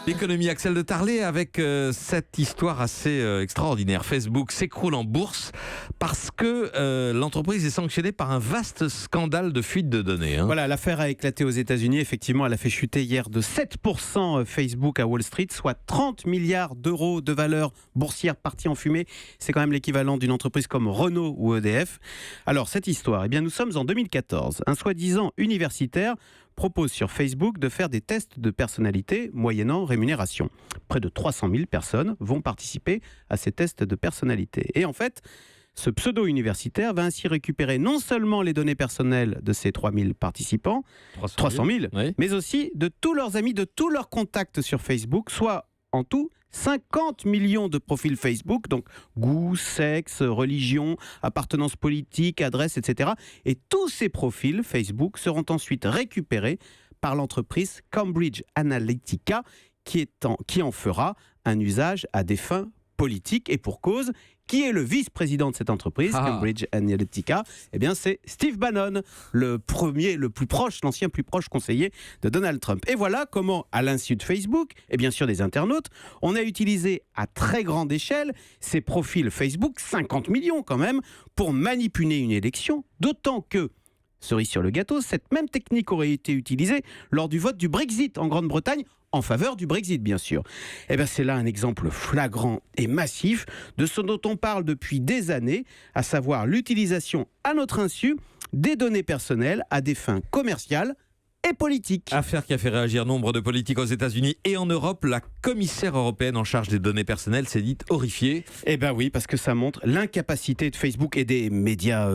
L'économie, Axel de Tarlet, avec cette histoire assez extraordinaire. Facebook s'écroule en bourse parce que l'entreprise est sanctionnée par un vaste scandale de fuite de données. Voilà, l'affaire a éclaté aux États-Unis. Effectivement, elle a fait chuter hier de 7% Facebook à Wall Street, soit 30 milliards d'euros de valeur boursière partie en fumée. C'est quand même l'équivalent d'une entreprise comme Renault ou EDF. Alors, cette histoire, nous sommes en 2014. Un soi-disant universitaire propose sur Facebook de faire des tests de personnalité moyennant rémunération. Près de 300 000 personnes vont participer à ces tests de personnalité. Et en fait, ce pseudo-universitaire va ainsi récupérer non seulement les données personnelles de ces 3000 participants, 300 000, oui, mais aussi de tous leurs amis, de tous leurs contacts sur Facebook, soit en tout 50 millions de profils Facebook, donc goût, sexe, religion, appartenance politique, adresse, etc. Et tous ces profils Facebook seront ensuite récupérés par l'entreprise Cambridge Analytica qui en fera un usage à des fins politiques. Et pour cause, qui est le vice-président de cette entreprise, Cambridge Analytica ? Eh bien, c'est Steve Bannon, l'ancien plus proche conseiller de Donald Trump. Et voilà comment, à l'insu de Facebook, et bien sûr des internautes, on a utilisé à très grande échelle ces profils Facebook, 50 millions quand même, pour manipuler une élection, d'autant que, cerise sur le gâteau, cette même technique aurait été utilisée lors du vote du Brexit en Grande-Bretagne, en faveur du Brexit, bien sûr. Eh bien, c'est là un exemple flagrant et massif de ce dont on parle depuis des années, à savoir l'utilisation à notre insu des données personnelles à des fins commerciales et politique. Affaire qui a fait réagir nombre de politiques aux États-Unis et en Europe. La commissaire européenne en charge des données personnelles s'est dite horrifiée. Eh bien oui, parce que ça montre l'incapacité de Facebook et des médias,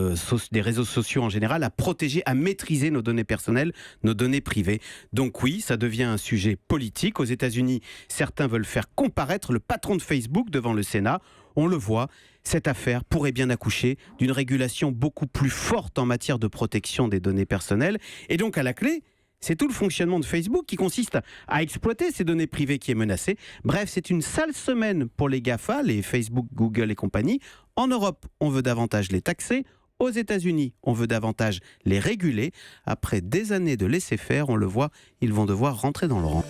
des réseaux sociaux en général, à protéger, à maîtriser nos données personnelles, nos données privées. Donc oui, ça devient un sujet politique. Aux États-Unis, certains veulent faire comparaître le patron de Facebook devant le Sénat. On le voit, cette affaire pourrait bien accoucher d'une régulation beaucoup plus forte en matière de protection des données personnelles. Et donc à la clé, c'est tout le fonctionnement de Facebook qui consiste à exploiter ces données privées qui est menacée. Bref, c'est une sale semaine pour les GAFA, les Facebook, Google et compagnie. En Europe, on veut davantage les taxer. Aux États-Unis, on veut davantage les réguler. Après des années de laisser-faire, on le voit, ils vont devoir rentrer dans le rang.